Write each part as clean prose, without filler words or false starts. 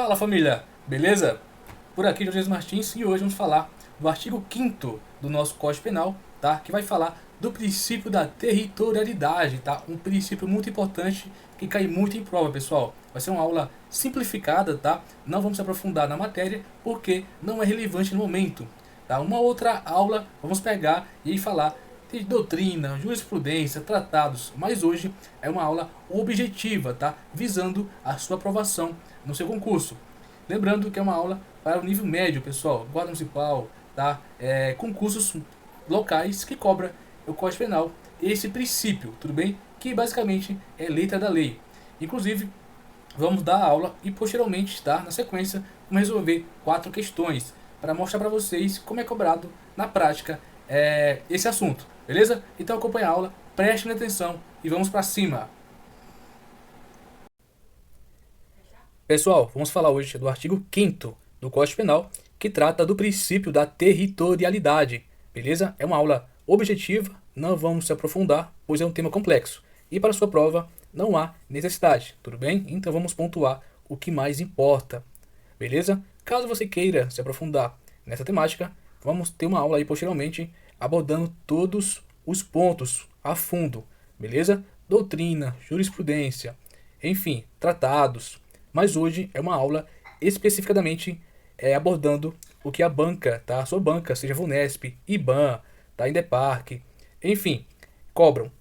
Fala família, beleza? Por aqui José Martins e hoje vamos falar do artigo 5º do nosso Código Penal, tá? Que vai falar do princípio da territorialidade, tá? Um princípio muito importante que cai muito em prova, pessoal. Vai ser uma aula simplificada, tá? Não vamos se aprofundar na matéria porque não é relevante no momento, tá? Uma outra aula vamos pegar e falar de doutrina, jurisprudência, tratados, mas hoje é uma aula objetiva, tá? Visando a sua aprovação no seu concurso. Lembrando que é uma aula para o nível médio, pessoal, guarda municipal, tá? Concursos locais que cobra o Código Penal esse princípio, tudo bem? Que basicamente é letra da lei. Inclusive, vamos dar a aula e posteriormente, tá? Na sequência, vamos resolver 4 questões para mostrar para vocês como é cobrado na prática esse assunto, beleza? Então acompanhe a aula, preste atenção e vamos para cima. Pessoal, vamos falar hoje do artigo 5º do Código Penal, que trata do princípio da territorialidade, beleza? É uma aula objetiva, não vamos se aprofundar, pois é um tema complexo. E para sua prova não há necessidade, tudo bem? Então vamos pontuar o que mais importa, beleza? Caso você queira se aprofundar nessa temática, vamos ter uma aula aí posteriormente abordando todos os pontos a fundo, beleza? Doutrina, jurisprudência, enfim, tratados. Mas hoje é uma aula especificadamente abordando o que a banca, tá? A sua banca, seja Vunesp, IBAN, tá? Indeparc, enfim, cobram.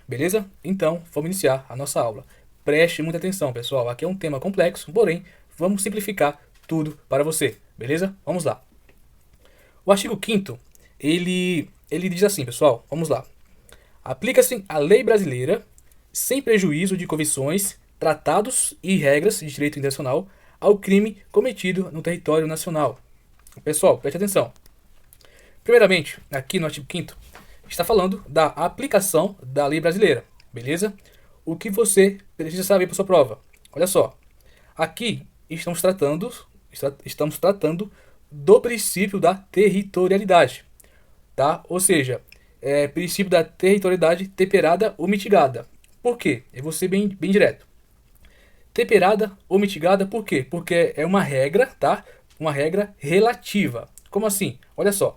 Beleza? Então, vamos iniciar a nossa aula. Preste muita atenção, pessoal. Aqui é um tema complexo, porém, vamos simplificar tudo para você. Beleza? Vamos lá. O artigo 5º, ele diz assim, pessoal. Vamos lá. Aplica-se a lei brasileira sem prejuízo de convenções, tratados e regras de direito internacional ao crime cometido no território nacional. Pessoal, preste atenção. Primeiramente, aqui no artigo 5º, está falando da aplicação da lei brasileira, beleza? O que você precisa saber para sua prova? Olha só, aqui estamos tratando do princípio da territorialidade, tá? Ou seja, princípio da territorialidade temperada ou mitigada. Por quê? Eu vou ser bem direto. Temperada ou mitigada, por quê? Porque é uma regra, tá? Uma regra relativa. Como assim? Olha só.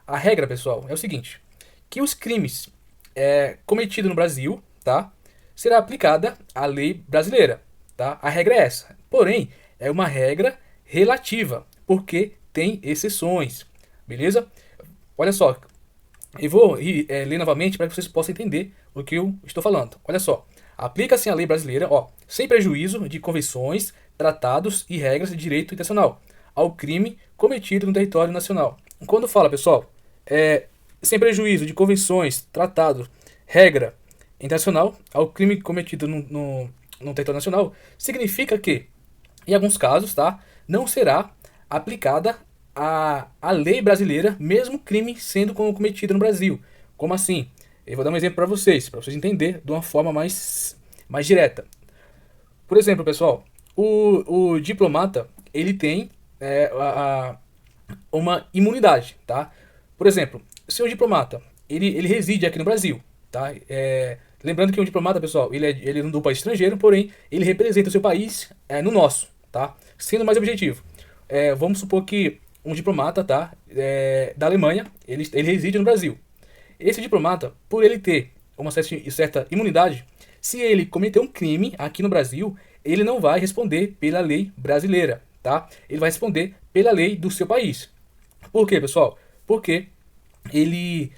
A regra, pessoal, é o seguinte: que os crimes cometidos no Brasil, tá? Será aplicada a lei brasileira, tá? A regra é essa. Porém, é uma regra relativa, porque tem exceções, beleza? Olha só, eu vou ler novamente para que vocês possam entender o que eu estou falando. Olha só. Aplica-se a lei brasileira, ó, sem prejuízo de convenções, tratados e regras de direito internacional ao crime cometido no território nacional. Quando fala, pessoal, sem prejuízo de convenções, tratados, regra internacional ao crime cometido no território nacional, significa que, em alguns casos, tá, não será aplicada a lei brasileira, mesmo crime sendo cometido no Brasil. Como assim? Eu vou dar um exemplo para vocês entenderem de uma forma mais direta. Por exemplo, pessoal, o diplomata, ele tem uma imunidade, tá? Por exemplo, se o diplomata, ele reside aqui no Brasil, tá? Lembrando que um diplomata, pessoal, ele é do país estrangeiro, porém, ele representa o seu país no nosso, tá? Sendo mais objetivo. Vamos supor que um diplomata, tá? Da Alemanha, ele reside no Brasil. Esse diplomata, por ele ter uma certa imunidade, se ele cometer um crime aqui no Brasil, ele não vai responder pela lei brasileira, tá? Ele vai responder pela lei do seu país. Por quê, pessoal? Porque ele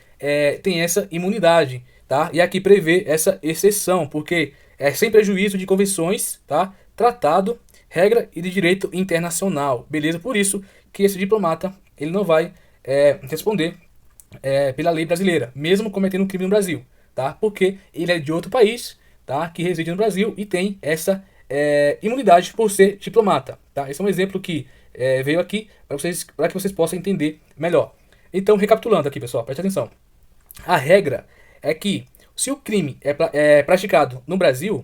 tem essa imunidade, tá? E aqui prevê essa exceção, porque é sem prejuízo de convenções, tá? Tratado, regra e de direito internacional, beleza? Por isso que esse diplomata, ele não vai responder pela lei brasileira, mesmo cometendo um crime no Brasil, tá? Porque ele é de outro país, tá? Que reside no Brasil e tem essa imunidade por ser diplomata, tá? Esse é um exemplo que veio aqui para que vocês possam entender melhor. Então, recapitulando aqui, pessoal, preste atenção. A regra é que se o crime é praticado no Brasil,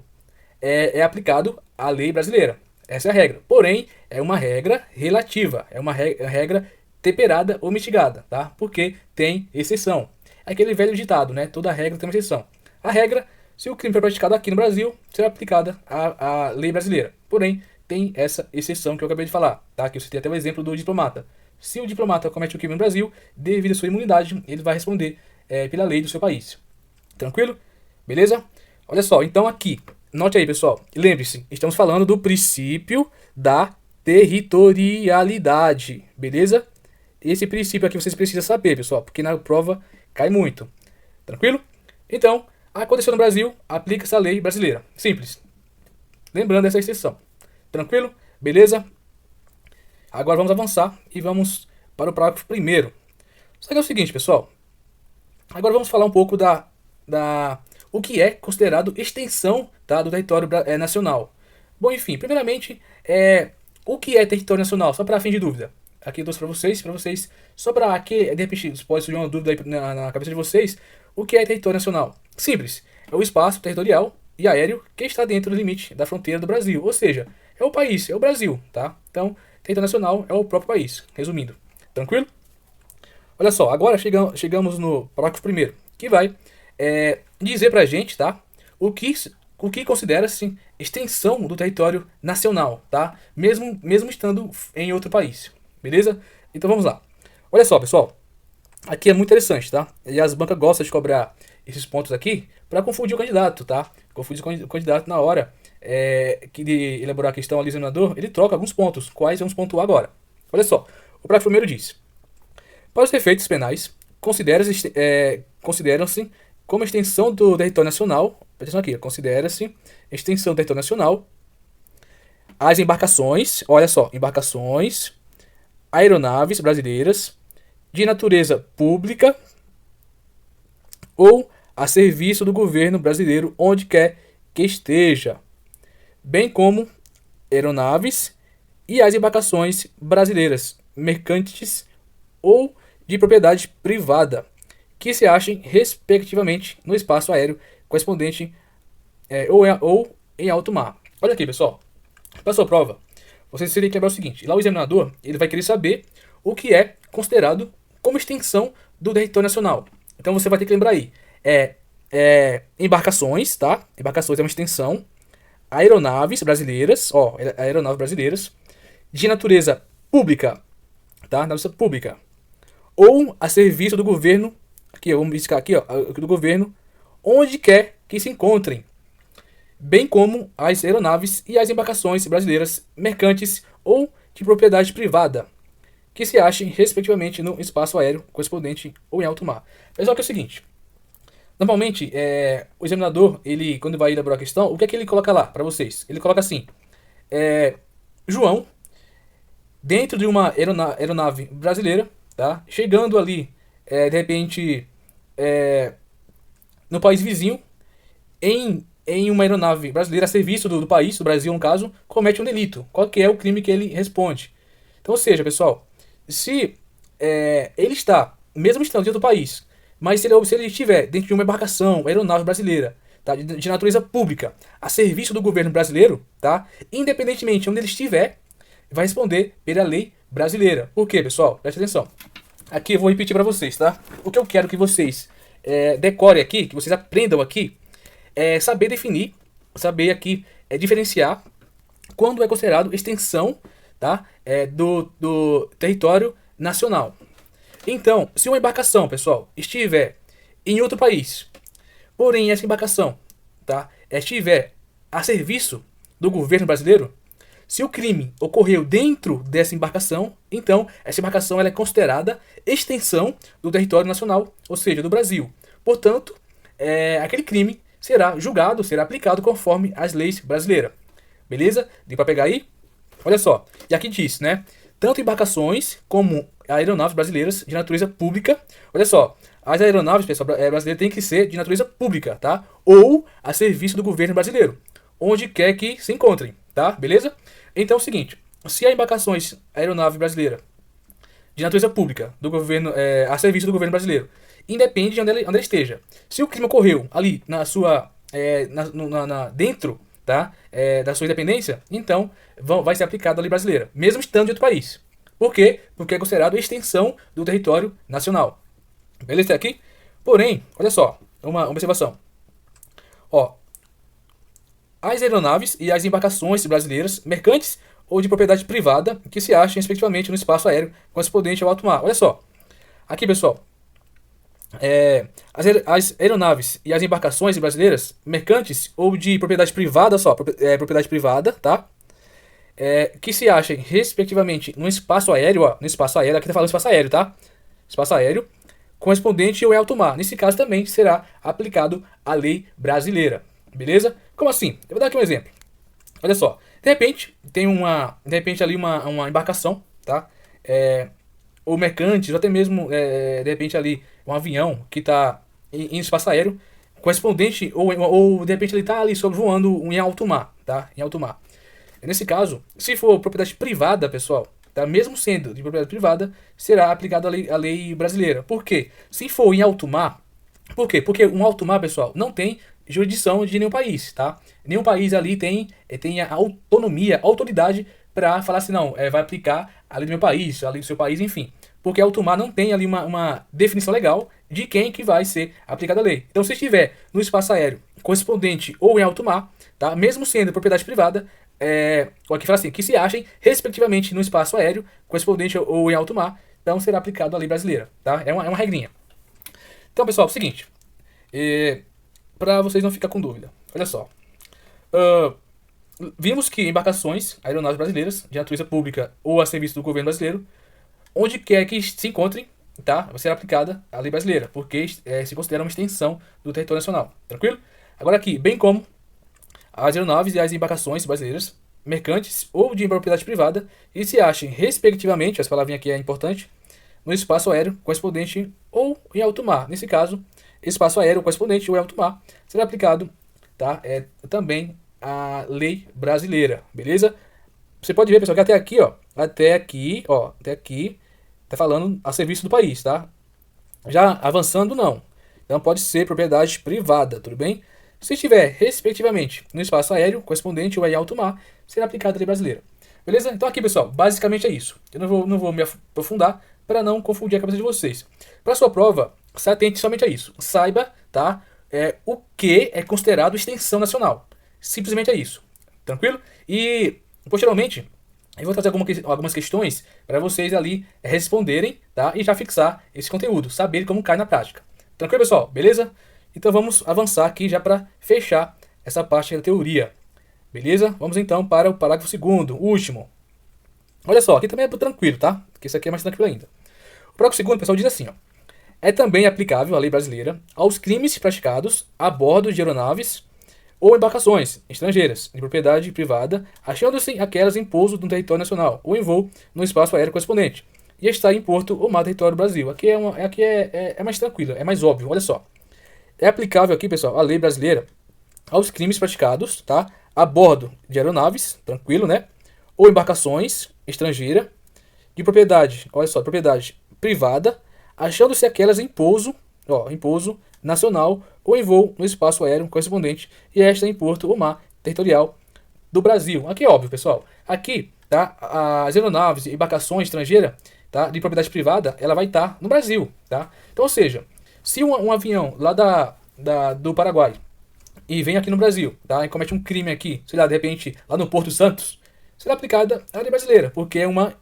é aplicado a lei brasileira. Essa é a regra. Porém, é uma regra relativa, é uma regra temperada ou mitigada, tá? Porque tem exceção. É aquele velho ditado, né? Toda regra tem uma exceção. A regra, se o crime for praticado aqui no Brasil, será aplicada a lei brasileira. Porém, tem essa exceção que eu acabei de falar, tá? Que eu citei até o exemplo do diplomata. Se o diplomata comete um crime no Brasil, devido à sua imunidade, ele vai responder pela lei do seu país. Tranquilo? Beleza? Olha só, então aqui, note aí, pessoal. Lembre-se, estamos falando do princípio da territorialidade, beleza? Esse princípio aqui vocês precisam saber, pessoal, porque na prova cai muito. Tranquilo? Então, aconteceu no Brasil, aplica-se a lei brasileira. Simples. Lembrando essa exceção. Tranquilo? Beleza? Agora vamos avançar e vamos para o parágrafo primeiro. Só que é o seguinte, pessoal. Agora vamos falar um pouco o que é considerado extensão, tá, do território nacional. Bom, enfim, primeiramente, o que é território nacional? Só para fim de dúvida. Aqui eu trouxe para vocês, só para que, de repente, pode surgir uma dúvida aí na cabeça de vocês, o que é território nacional? Simples, é o espaço territorial e aéreo que está dentro do limite da fronteira do Brasil, ou seja, é o país, é o Brasil, tá? Então, território nacional é o próprio país, resumindo. Tranquilo? Olha só, agora chegamos no parágrafo primeiro, que vai dizer pra gente, tá? O que considera-se extensão do território nacional, tá? Mesmo estando em outro país, beleza? Então vamos lá. Olha só, pessoal, aqui é muito interessante, tá? E as bancas gostam de cobrar esses pontos aqui para confundir o candidato, tá? Confundir o candidato na hora de elaborar a questão ali, o examinador, ele troca alguns pontos, quais vamos pontuar agora. Olha só, o parágrafo primeiro diz: para os efeitos penais, consideram-se como extensão do território nacional, atenção aqui, considera-se extensão do território nacional as embarcações, olha só, embarcações, aeronaves brasileiras de natureza pública ou a serviço do governo brasileiro onde quer que esteja, bem como aeronaves e as embarcações brasileiras mercantes ou de propriedade privada, que se achem, respectivamente, no espaço aéreo correspondente ou em alto mar. Olha aqui, pessoal. Para a sua prova, você teria que lembrar o seguinte: lá o examinador ele vai querer saber o que é considerado como extensão do território nacional. Então você vai ter que lembrar aí. Embarcações, tá? Embarcações é uma extensão. Aeronaves brasileiras, aeronaves brasileiras, de natureza pública, tá? Natureza pública. Ou a serviço do governo, aqui, vamos riscar aqui, do governo, onde quer que se encontrem, bem como as aeronaves e as embarcações brasileiras mercantes ou de propriedade privada, que se achem, respectivamente, no espaço aéreo correspondente ou em alto mar. Pessoal, que é o seguinte, normalmente, o examinador, ele, quando vai elaborar a questão, o que é que ele coloca lá para vocês? Ele coloca assim, João, dentro de uma aeronave brasileira, tá? Chegando ali, de repente, no país vizinho, em uma aeronave brasileira a serviço do país, do Brasil no caso, comete um delito. Qual que é o crime que ele responde? Então, ou seja, pessoal, se ele está, mesmo estando dentro do país, mas se ele estiver dentro de uma embarcação, aeronave brasileira, tá, de natureza pública, a serviço do governo brasileiro, tá, independentemente de onde ele estiver, vai responder pela lei brasileira. Por quê, pessoal? Preste atenção. Aqui eu vou repetir para vocês, tá? O que eu quero que vocês decorem aqui, que vocês aprendam aqui, é saber definir, saber aqui diferenciar quando é considerado extensão, tá? Do território nacional. Então, se uma embarcação, pessoal, estiver em outro país, porém essa embarcação, tá, estiver a serviço do governo brasileiro, se o crime ocorreu dentro dessa embarcação, então essa embarcação ela é considerada extensão do território nacional, ou seja, do Brasil. Portanto, aquele crime será julgado, será aplicado conforme as leis brasileiras. Beleza? Deu para pegar aí? Olha só. E aqui diz, né? Tanto embarcações como aeronaves brasileiras de natureza pública. Olha só. As aeronaves, pessoal, brasileiras têm que ser de natureza pública, tá? Ou a serviço do governo brasileiro, onde quer que se encontrem, tá? Beleza? Então é o seguinte, se há embarcações aeronave brasileira de natureza pública, do governo, a serviço do governo brasileiro, independe de onde ele esteja. Se o crime ocorreu ali na sua, dentro, tá, da sua independência, então vai ser aplicado a lei brasileira, mesmo estando em outro país. Por quê? Porque é considerado extensão do território nacional. Beleza até aqui? Porém, olha só, uma observação. Ó, as aeronaves e as embarcações brasileiras, mercantes ou de propriedade privada, que se achem, respectivamente, no espaço aéreo correspondente ao alto mar. Olha só, aqui, pessoal, as aeronaves e as embarcações brasileiras, mercantes ou de propriedade privada, só, propriedade privada, tá? Que se achem, respectivamente, no espaço aéreo, ó, no espaço aéreo, aqui tá falando espaço aéreo, tá? Espaço aéreo, correspondente ao alto mar. Nesse caso também será aplicado a lei brasileira, beleza? Como assim? Eu vou dar aqui um exemplo. Olha só, de repente de repente ali uma embarcação, tá? Ou mercantes, ou até mesmo de repente ali um avião que está em espaço aéreo, correspondente ou de repente ele está ali sobrevoando em alto mar, tá? Em alto mar. Nesse caso, se for propriedade privada, pessoal, tá? Mesmo sendo de propriedade privada, será aplicada a lei brasileira. Por quê? Se for em alto mar, por quê? Porque um alto mar, pessoal, não tem jurisdição de nenhum país, tá? Nenhum país ali tem a autonomia, a autoridade para falar assim, não, vai aplicar a lei do meu país, a lei do seu país, enfim. Porque alto mar não tem ali uma definição legal de quem que vai ser aplicada a lei. Então, se estiver no espaço aéreo correspondente ou em alto mar, tá? Mesmo sendo propriedade privada, ou aqui fala assim, que se achem, respectivamente, no espaço aéreo correspondente ou em alto mar, então será aplicado a lei brasileira, tá? É uma regrinha. Então, pessoal, é o seguinte, para vocês não ficar com dúvida, olha só. Ah, vimos que embarcações, aeronaves brasileiras, de natureza pública ou a serviço do governo brasileiro, onde quer que se encontrem, tá? Vai ser aplicada a lei brasileira, porque se considera uma extensão do território nacional. Tranquilo? Agora aqui, bem como as aeronaves e as embarcações brasileiras, mercantes ou de propriedade privada, e se achem, respectivamente, essa palavrinha aqui é importante, no espaço aéreo correspondente ou em alto mar. Nesse caso, espaço aéreo correspondente ou em alto mar será aplicado, tá? Também a lei brasileira, beleza? Você pode ver, pessoal, que até aqui, tá falando a serviço do país, tá? Já avançando, não. Então pode ser propriedade privada, tudo bem? Se estiver, respectivamente, no espaço aéreo correspondente ou em alto mar, será aplicada a lei brasileira. Beleza? Então aqui, pessoal, basicamente é isso. Eu não vou me aprofundar para não confundir a cabeça de vocês. Para sua prova, se atente somente a isso. Saiba, tá? O que é considerado extensão nacional. Simplesmente é isso. Tranquilo? E, posteriormente, eu vou trazer algumas questões para vocês ali responderem, tá? E já fixar esse conteúdo, saber como cai na prática. Tranquilo, pessoal? Beleza? Então vamos avançar aqui já para fechar essa parte da teoria. Beleza? Vamos então para o parágrafo segundo, o último. Olha só, aqui também é tranquilo, tá? Porque isso aqui é mais tranquilo ainda. O parágrafo segundo, pessoal, diz assim, ó. É também aplicável a lei brasileira aos crimes praticados a bordo de aeronaves ou embarcações estrangeiras de propriedade privada, achando-se aquelas em pouso no território nacional ou em voo no espaço aéreo correspondente, e está em porto ou mar território do Brasil. Aqui é mais tranquilo, é mais óbvio, olha só. É aplicável aqui, pessoal, a lei brasileira aos crimes praticados, tá? A bordo de aeronaves, tranquilo, né? Ou embarcações estrangeiras de propriedade, olha só, propriedade privada, achando-se aquelas em pouso nacional ou em voo no espaço aéreo correspondente, e esta em porto ou mar territorial do Brasil. Aqui é óbvio, pessoal. Aqui, tá? As aeronaves e embarcações estrangeiras, tá? De propriedade privada, ela vai estar no Brasil, tá? Então, ou seja, se um avião lá do Paraguai e vem aqui no Brasil, tá? E comete um crime aqui, sei lá, de repente, lá no Porto Santos, será aplicada a lei brasileira, porque é uma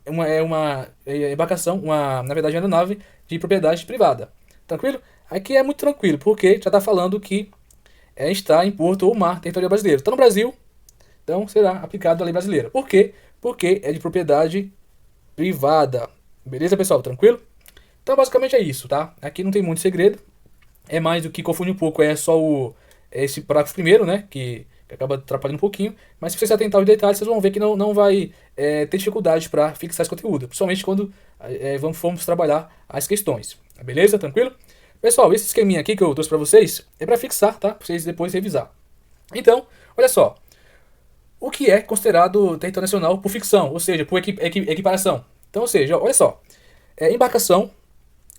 embarcação, na verdade, uma aeronave de propriedade privada. Tranquilo? Aqui é muito tranquilo, porque já está falando que está em porto ou mar territorial brasileiro. Está no Brasil, então será aplicado a lei brasileira. Por quê? Porque é de propriedade privada. Beleza, pessoal? Tranquilo? Então, basicamente é isso, tá? Aqui não tem muito segredo. É mais do que confunde um pouco, é só esse parágrafo primeiro, né? Que acaba atrapalhando um pouquinho. Mas se você se atentar aos detalhes, vocês vão ver que não vai ter dificuldade para fixar esse conteúdo. Principalmente quando vamos trabalhar as questões. Beleza? Tranquilo? Pessoal, esse esqueminha aqui que eu trouxe para vocês é para fixar, tá? Para vocês depois revisar. Então, olha só. O que é considerado território nacional por ficção, ou seja, por equiparação. Então, ou seja, olha só. Embarcação,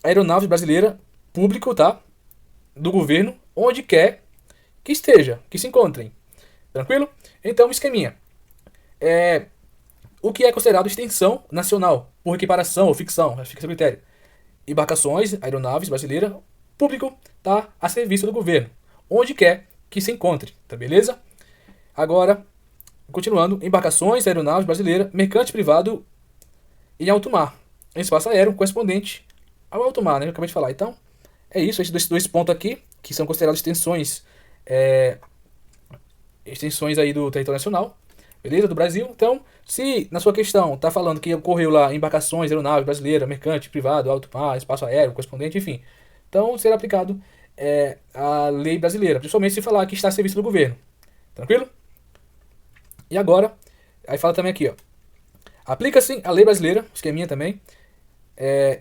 aeronave brasileira, público, tá? Do governo, onde quer que esteja, que se encontrem. Tranquilo? Então, esqueminha. O que é considerado extensão nacional, por equiparação ou ficção, fica esse critério. Embarcações, aeronaves brasileiras, público, tá? A serviço do governo, onde quer que se encontre, tá beleza? Agora, continuando, embarcações, aeronaves brasileiras, mercante privado em alto mar, em espaço aéreo correspondente ao alto mar, né? Eu acabei de falar. Então, é isso, esses dois pontos aqui, que são considerados é, extensões aí do território nacional, beleza? Do Brasil. Então, se na sua questão está falando que ocorreu lá embarcações, aeronaves brasileira, mercante, privado, alto mar, espaço aéreo, correspondente, enfim. Então, será aplicado a lei brasileira, principalmente se falar que está a serviço do governo. Tranquilo? E agora, aí fala também aqui, ó. Aplica-se a lei brasileira, esqueminha também,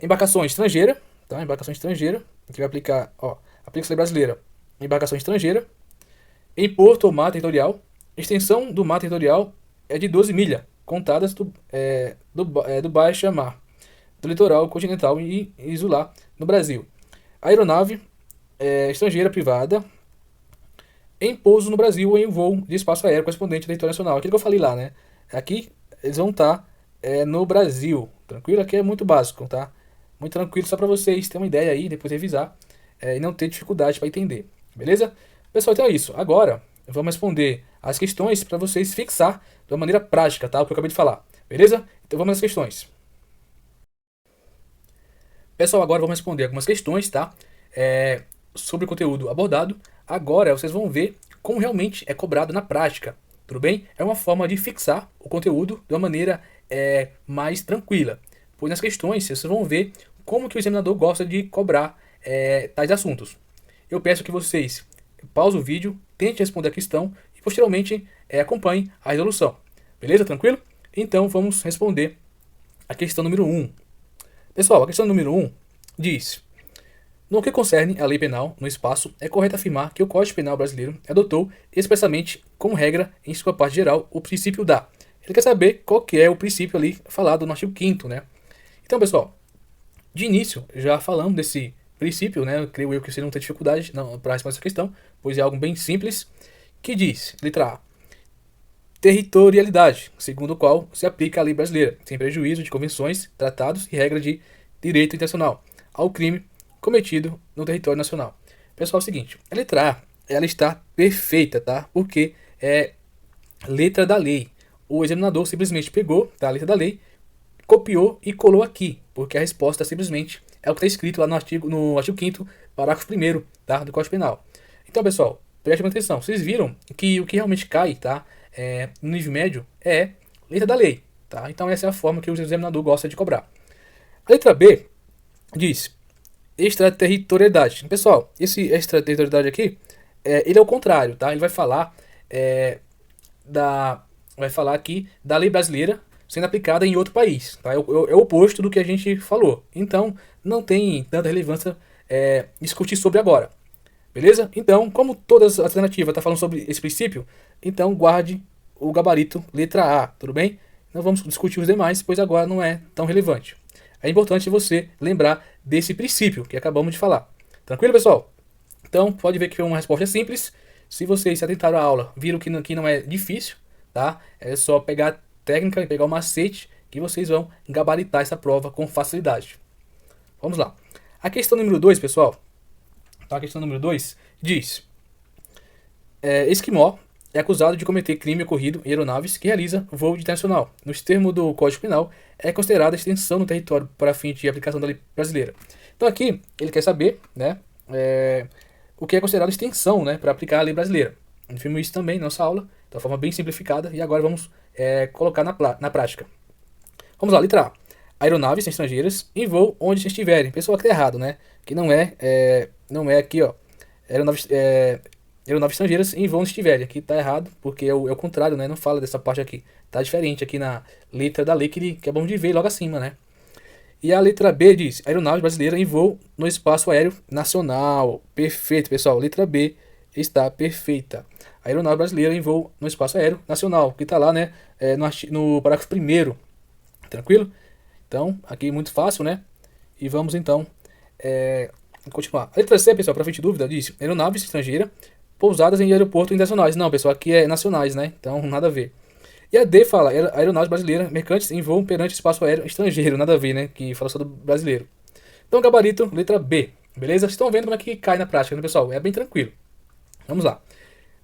embarcação estrangeira, tá? Embarcação estrangeira, que vai aplicar, ó, aplica-se a lei brasileira, embarcação estrangeira, em porto ou mar territorial, extensão do mar territorial é de 12 milhas, contadas do baixa mar, do litoral continental e insular no Brasil. Aeronave estrangeira privada em pouso no Brasil ou em voo de espaço aéreo correspondente ao território nacional. Aquilo que eu falei lá, né? Aqui eles vão estar no Brasil, tranquilo? Aqui é muito básico, tá? Muito tranquilo, só para vocês terem uma ideia aí, depois revisar e não ter dificuldade para entender, beleza? Pessoal, então é isso. Agora vamos responder as questões para vocês fixar de uma maneira prática, tá? O que eu acabei de falar, beleza? Então vamos às questões. Pessoal, agora vamos responder algumas questões, tá? Sobre o conteúdo abordado. Agora vocês vão ver como realmente é cobrado na prática, tudo bem? É uma forma de fixar o conteúdo de uma maneira mais tranquila. Pois nas questões vocês vão ver como que o examinador gosta de cobrar tais assuntos. Eu peço que vocês pausem o vídeo, tentem responder a questão e posteriormente acompanhem a resolução. Beleza? Tranquilo? Então vamos responder a questão número 1. Pessoal, a questão número 1 diz: no que concerne à lei penal no espaço, é correto afirmar que o Código Penal brasileiro adotou expressamente como regra, em sua parte geral, o princípio da. Ele quer saber qual que é o princípio ali falado no artigo 5º, né? Então, pessoal, de início, já falando desse princípio, né? Eu creio eu que você não tem dificuldade para responder essa questão, pois é algo bem simples, que diz, letra A, territorialidade, segundo o qual se aplica a lei brasileira, sem prejuízo de convenções, tratados e regras de direito internacional, ao crime cometido no território nacional. Pessoal, é o seguinte, a letra A, ela está perfeita, tá? Porque é letra da lei. O examinador simplesmente pegou a letra da lei, copiou e colou aqui, porque a resposta simplesmente é o que está escrito lá no artigo 5º, parágrafo 1º, tá? Do Código Penal. Então, pessoal, prestem atenção. Vocês viram que o que realmente cai, tá? No nível médio é letra da lei, tá? Então essa é a forma que o examinador gosta de cobrar. A letra B diz extraterritorialidade. Pessoal, esse extraterritorialidade aqui, ele é o contrário, tá? Ele vai falar vai falar aqui da lei brasileira sendo aplicada em outro país, tá? É o oposto do que a gente falou. Então, não tem tanta relevância discutir sobre agora. Beleza? Então, como todas as alternativas estão falando sobre esse princípio, então guarde o gabarito letra A, tudo bem? Não vamos discutir os demais, pois agora não é tão relevante. É importante você lembrar desse princípio que acabamos de falar. Tranquilo, pessoal? Então, pode ver que foi uma resposta simples. Se vocês se atentaram à aula, viram que não é difícil, tá? É só pegar a técnica e pegar o macete que vocês vão gabaritar essa prova com facilidade. Vamos lá. A questão número 2, pessoal. A questão número 2 diz: Esquimó é acusado de cometer crime ocorrido em aeronaves que realiza voo internacional. Nos termos do Código Penal, é considerada extensão no território para fim de aplicação da lei brasileira. Então aqui ele quer saber, né, o que é considerado extensão, né, para aplicar a lei brasileira. Vimos isso também na nossa aula, de uma forma bem simplificada, e agora vamos colocar na prática. Vamos lá, letra A. Aeronaves estrangeiras em voo onde estiverem. Pessoal, aqui tá errado, né? Que não é aqui, ó. Aeronaves estrangeiras em voo onde estiverem. Aqui tá errado, porque é o contrário, né? Não fala dessa parte aqui. Tá diferente aqui na letra da lei que é bom de ver logo acima, né? E a letra B diz: aeronave brasileira em voo no espaço aéreo nacional. Perfeito, pessoal. Letra B está perfeita. A aeronave brasileira em voo no espaço aéreo nacional. Que tá lá, né? No parágrafo 1º. Tranquilo? Então, aqui muito fácil, né? E vamos então continuar. A letra C, pessoal, para frente de dúvida, diz: aeronaves estrangeiras pousadas em aeroportos internacionais. Não, pessoal, aqui é nacionais, né? Então, nada a ver. E a D fala: aeronaves brasileiras mercantes em voo perante espaço aéreo estrangeiro. Nada a ver, né? Que fala só do brasileiro. Então, gabarito, letra B. Beleza? Vocês estão vendo como é que cai na prática, né, pessoal? É bem tranquilo. Vamos lá.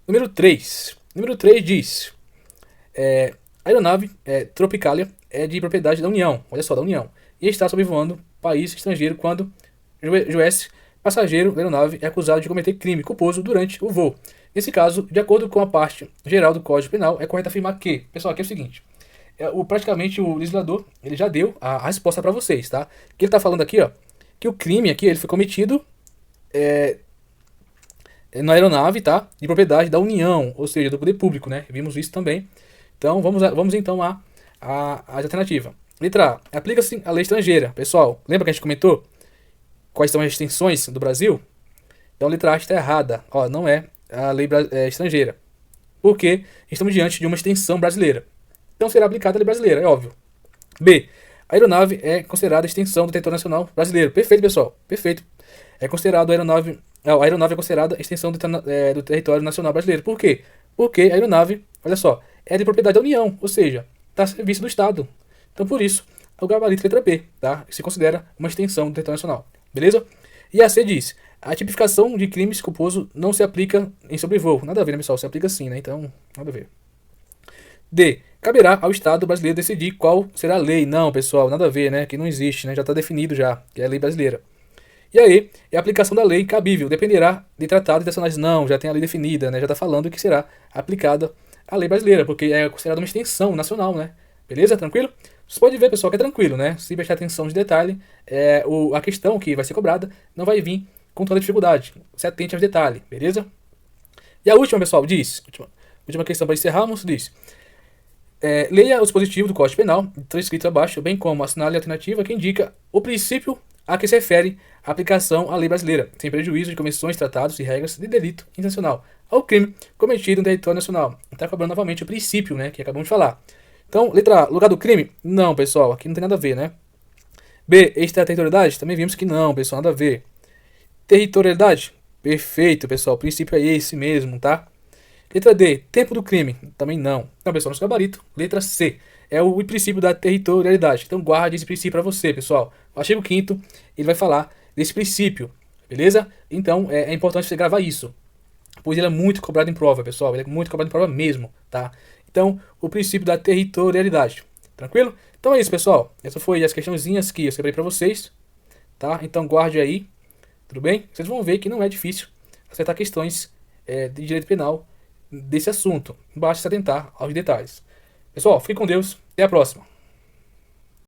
Número 3. Número 3 diz: a aeronave Tropicália é de propriedade da União, olha só, da União, e está sobrevoando país estrangeiro quando Juiz passageiro da aeronave é acusado de cometer crime culposo durante o voo. Nesse caso, de acordo com a parte geral do Código Penal, é correto afirmar que, pessoal, aqui é o seguinte, praticamente o legislador ele já deu a resposta para vocês, tá? Que ele está falando aqui, ó, que o crime aqui ele foi cometido na aeronave, tá? De propriedade da União, ou seja, do poder público, né? Vimos isso também. Então, vamos então à alternativa. Letra A. Aplica-se a lei estrangeira. Pessoal, lembra que a gente comentou quais são as extensões do Brasil? Então, a letra A está errada. Ó, não é a lei estrangeira. Porque estamos diante de uma extensão brasileira. Então, será aplicada a lei brasileira, é óbvio. B. A aeronave é considerada extensão do território nacional brasileiro. Perfeito, pessoal. Perfeito. É considerado a aeronave é considerada extensão do território nacional brasileiro. Por quê? Porque a aeronave, olha só, é de propriedade da União, ou seja, está a serviço do Estado. Então, por isso, o gabarito letra B, tá? Se considera uma extensão do território nacional. Beleza? E a C diz: a tipificação de crimes culposo não se aplica em sobrevoo. Nada a ver, né, pessoal? Se aplica sim, né? Então, nada a ver. D. Caberá ao Estado brasileiro decidir qual será a lei. Não, pessoal, nada a ver, né? Que não existe, né? Já está definido já, que é a lei brasileira. E aí, a aplicação da lei cabível dependerá de tratados internacionais. Não, já tem a lei definida, né? Já está falando que será aplicada a lei brasileira, porque é considerada uma extensão nacional, né? Beleza? Tranquilo? Você pode ver, pessoal, que é tranquilo, né? Se prestar atenção de detalhe, a questão que vai ser cobrada não vai vir com toda dificuldade. Se atente aos detalhes, beleza? E a última, pessoal, diz, última questão para encerrarmos, diz: leia o dispositivo do Código Penal, transcrito abaixo, bem como assinale a alternativa que indica o princípio a que se refere a aplicação à lei brasileira, sem prejuízo de convenções, tratados e regras de delito intencional ao crime cometido no território nacional. Está cobrando novamente o princípio, né, que acabamos de falar. Então, letra A, lugar do crime? Não, pessoal, aqui não tem nada a ver, né? B, extraterritorialidade? Também vimos que não, pessoal, nada a ver. Territorialidade? Perfeito, pessoal, o princípio é esse mesmo, tá? Letra D, tempo do crime? Também não. Então, pessoal, nosso gabarito, letra C, é o princípio da territorialidade. Então, guarde esse princípio para você, pessoal. O artigo 5º, ele vai falar desse princípio, beleza? Então, é importante você gravar isso, pois ele é muito cobrado em prova, pessoal. Ele é muito cobrado em prova mesmo, tá? Então, o princípio da territorialidade. Tranquilo? Então é isso, pessoal. Essas foram as questãozinhas que eu separei para vocês, tá? Então, guarde aí, tudo bem? Vocês vão ver que não é difícil acertar questões de direito penal desse assunto. Basta se atentar aos detalhes. Pessoal, fique com Deus. Até a próxima.